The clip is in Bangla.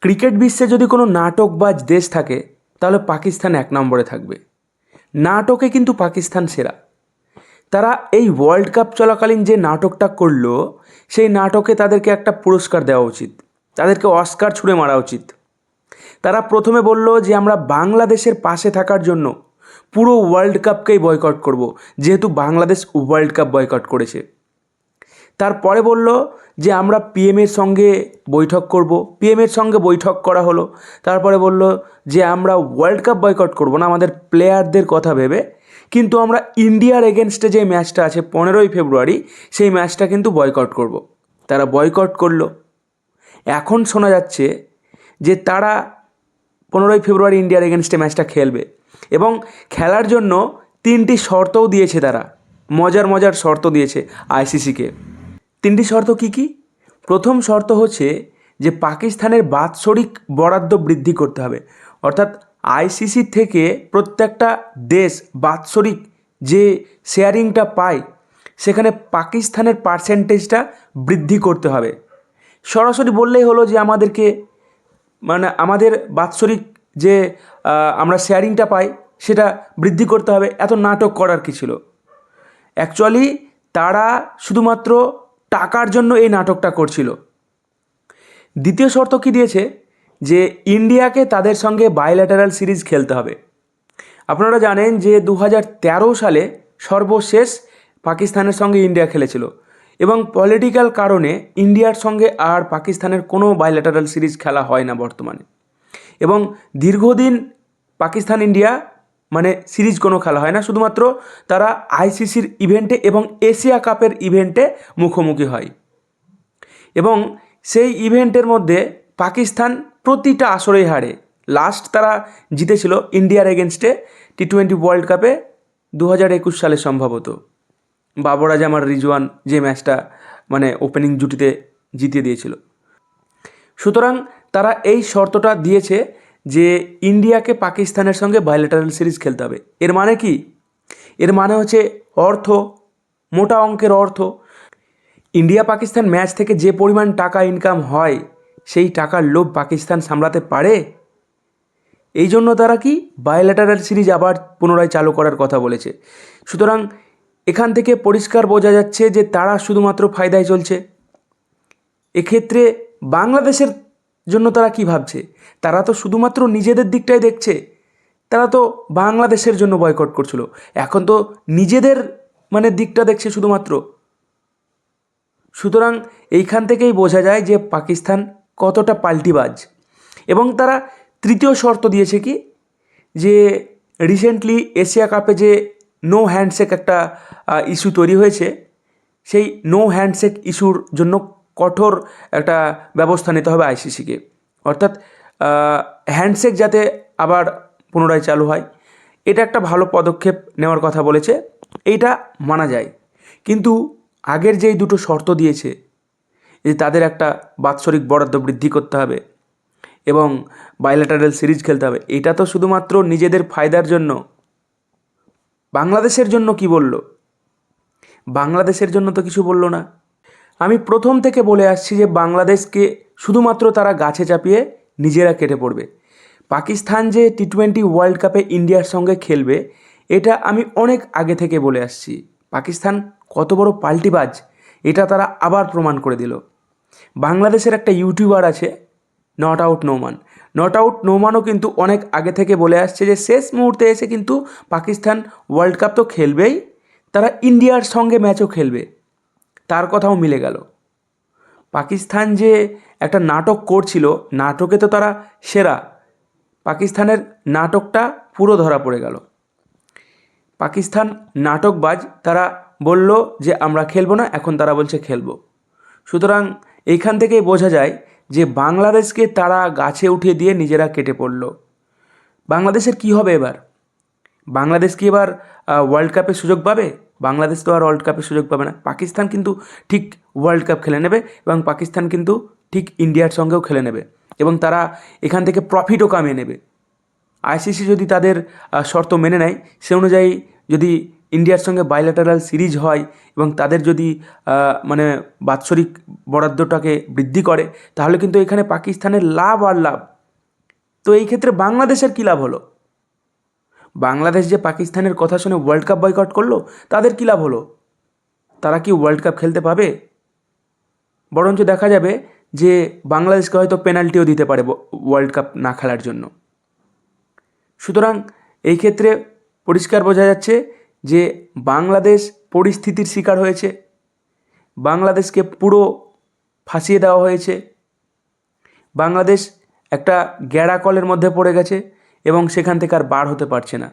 ক্রিকেট বিশ্বে যদি কোনো নাটকবাজ দেশ থাকে তাহলে পাকিস্তান এক নম্বরে থাকবে। নাটকে কিন্তু পাকিস্তান সেরা। তারা এই ওয়ার্ল্ড কাপ চলাকালীন যে নাটকটা করলো, সেই নাটকে তাদেরকে একটা পুরস্কার দেওয়া উচিত, তাদেরকে অস্কার ছুঁড়ে মারা উচিত। তারা প্রথমে বলল যে আমরা বাংলাদেশের পাশে থাকার জন্য পুরো ওয়ার্ল্ড কাপকেই বয়কট করব, যেহেতু বাংলাদেশ ওয়ার্ল্ড কাপ বয়কট করেছে। তারপরে বলল যে আমরা পিএমের সঙ্গে বৈঠক করব, পিএমের সঙ্গে বৈঠক করা হলো। তারপরে বলল যে আমরা ওয়ার্ল্ড কাপ বয়কট করব না আমাদের প্লেয়ারদের কথা ভেবে, কিন্তু আমরা ইন্ডিয়ার এগেনস্টে যে ম্যাচটা আছে 15ই ফেব্রুয়ারি, সেই ম্যাচটা কিন্তু বয়কট করব। তারা বয়কট করলো। এখন শোনা যাচ্ছে যে তারা 15ই ফেব্রুয়ারি ইন্ডিয়ার এগেনস্টে ম্যাচটা খেলবে এবং খেলার জন্য 3টি শর্তও দিয়েছে। তারা মজার মজার শর্ত দিয়েছে আইসিসিকে। 3টি শর্ত কী কী? প্রথম শর্ত হচ্ছে যে পাকিস্তানের বাৎসরিক বরাদ্দ বৃদ্ধি করতে হবে, অর্থাৎ আইসিসি থেকে প্রত্যেকটা দেশ বাৎসরিক যে শেয়ারিংটা পায় সেখানে পাকিস্তানের পার্সেন্টেজটা বৃদ্ধি করতে হবে। সরাসরি বললেই হলো যে আমাদেরকে আমাদের বাৎসরিক যে আমরা শেয়ারিংটা পাই সেটা বৃদ্ধি করতে হবে। এত নাটক করার কী ছিল? অ্যাকচুয়ালি তারা শুধুমাত্র টাকার জন্য এই নাটকটা করছিল। দ্বিতীয় শর্ত কী দিয়েছে? যে ইন্ডিয়াকে তাদের সঙ্গে বাইল্যাটারাল সিরিজ খেলতে হবে। আপনারা জানেন যে 2013 সালে সর্বশেষ পাকিস্তানের সঙ্গে ইন্ডিয়া খেলেছিল এবং পলিটিক্যাল কারণে ইন্ডিয়ার সঙ্গে আর পাকিস্তানের কোনো বাইল্যাটারাল সিরিজ খেলা হয় না বর্তমানে। এবং দীর্ঘদিন পাকিস্তান ইন্ডিয়া সিরিজ কোনো খেলা হয় না, শুধুমাত্র তারা আইসিসির ইভেন্টে এবং এশিয়া কাপের ইভেন্টে মুখোমুখি হয়। এবং সেই ইভেন্টের মধ্যে পাকিস্তান প্রতিটা আসরেই হারে। লাস্ট তারা জিতেছিল ইন্ডিয়ার এগেনস্টে টি20 ওয়ার্ল্ড কাপে 2021 সালে সম্ভবত। বাবর আজম আর রিজওয়ান যে ম্যাচটা ওপেনিং জুটিতে জিতিয়ে দিয়েছিল। সুতরাং তারা এই শর্তটা দিয়েছে যে ইন্ডিয়াকে পাকিস্তানের সঙ্গে বাইল্যাটারাল সিরিজ খেলতে হবে। এর মানে কি? এর মানে হচ্ছে অর্থ, মোটা অঙ্কের অর্থ। ইন্ডিয়া পাকিস্তান ম্যাচ থেকে যে পরিমাণ টাকা ইনকাম হয় সেই টাকার লোভ পাকিস্তান সামলাতে পারে। এই জন্য তারা কি বাইল্যাটারাল সিরিজ আবার পুনরায় চালু করার কথা বলেছে। সুতরাং এখান থেকে পরিষ্কার বোঝা যাচ্ছে যে তারা শুধুমাত্র ফায়দায় চলছে। এক্ষেত্রে বাংলাদেশের জন্য তারা কি ভাবছে? তারা তো শুধুমাত্র নিজেদের দিকটাই দেখছে। তারা তো বাংলাদেশের জন্য বয়কট করছিল, এখন তো নিজেদের দিকটা দেখছে শুধুমাত্র। সুতরাং এইখান থেকেই বোঝা যায় যে পাকিস্তান কতটা পাল্টিবাজ। এবং তারা তৃতীয় শর্ত দিয়েছে কি? যে রিসেন্টলি এশিয়া কাপে যে নো হ্যান্ডশেক একটা ইস্যু তৈরি হয়েছে, সেই নো হ্যান্ডশেক ইস্যুর জন্য কঠোর একটা ব্যবস্থা নিতে হবে আইসিসিকে। অর্থাৎ হ্যান্ডশেক যাতে আবার পুনরায় চালু হয়, এটা একটা ভালো পদক্ষেপ নেওয়ার কথা বলেছে, এইটা মানা যায়। কিন্তু আগের যেই দুটো শর্ত দিয়েছে, যে তাদের একটা বাৎসরিক বরাদ্দ বৃদ্ধি করতে হবে এবং বাইল্যাটারাল সিরিজ খেলতে হবে, এটা তো শুধুমাত্র নিজেদের ফায়দার জন্য। বাংলাদেশের জন্য কি বলল? বাংলাদেশের জন্য তো কিছু বলল না। আমি প্রথম থেকে বলে আসছি যে বাংলাদেশকে শুধুমাত্র তারা গাছে চাপিয়ে নিজেরা কেটে পড়বে। পাকিস্তান যে টি20 ওয়ার্ল্ড কাপে ইন্ডিয়ার সঙ্গে খেলবে, এটা আমি অনেক আগে থেকে বলে আসছি। পাকিস্তান কত বড় পাল্টিবাজ এটা তারা আবার প্রমাণ করে দিল। বাংলাদেশের একটা ইউটিউবার আছে not out Noman. Not out নোমানও কিন্তু অনেক আগে থেকে বলে আসছে যে শেষ মুহূর্তে এসে কিন্তু পাকিস্তান ওয়ার্ল্ড কাপ তো খেলবেই, তারা ইন্ডিয়ার সঙ্গে ম্যাচও খেলবে। তার কথাও মিলে গেল। পাকিস্তান যে একটা নাটক করছিল, নাটকে তো তারা সেরা। পাকিস্তানের নাটকটা পুরো ধরা পড়ে গেল। পাকিস্তান নাটকবাজ। তারা বলল যে আমরা খেলবো না, এখন তারা বলছে খেলবো। সুতরাং এইখান থেকেই বোঝা যায় যে বাংলাদেশকে তারা গাছে উঠিয়ে দিয়ে নিজেরা কেটে পড়ল। বাংলাদেশের কি হবে এবার? বাংলাদেশ কি এবার ওয়ার্ল্ড কাপের সুযোগ পাবে? বাংলাদেশ তো আর ওয়ার্ল্ড কাপের সুযোগ পাবে না। পাকিস্তান কিন্তু ঠিক ওয়ার্ল্ড কাপ খেলে নেবে এবং পাকিস্তান কিন্তু ঠিক ইন্ডিয়ার সঙ্গেও খেলে নেবে এবং তারা এখান থেকে প্রফিটও কামিয়ে নেবে। আইসিসি যদি তাদের শর্ত মেনে নেয়, সে অনুযায়ী যদি ইন্ডিয়ার সঙ্গে বাইল্যাটারাল সিরিজ হয় এবং তাদের যদি মানে বাৎসরিক বরাদ্দটাকে বৃদ্ধি করে, তাহলে কিন্তু এখানে পাকিস্তানের লাভ আর লাভ। তো এই ক্ষেত্রে বাংলাদেশের কী লাভ হলো? বাংলাদেশ যে পাকিস্তানের কথা শুনে ওয়ার্ল্ড কাপ বয়কট করলো, তাদের কী লাভ হলো? তারা কি ওয়ার্ল্ড কাপ খেলতে পাবে? বরঞ্চ দেখা যাবে যে বাংলাদেশকে হয়তো পেনাল্টিও দিতে পারে ওয়ার্ল্ড কাপ না খেলার জন্য। সুতরাং এই ক্ষেত্রে পরিষ্কার বোঝা যাচ্ছে যে বাংলাদেশ পরিস্থিতির শিকার হয়েছে, বাংলাদেশকে পুরো ফাঁসিয়ে দেওয়া হয়েছে, বাংলাদেশ একটা গ্যাড়াকলের মধ্যে পড়ে গেছে এবং সেখান থেকে আর বার হতে পারছে না।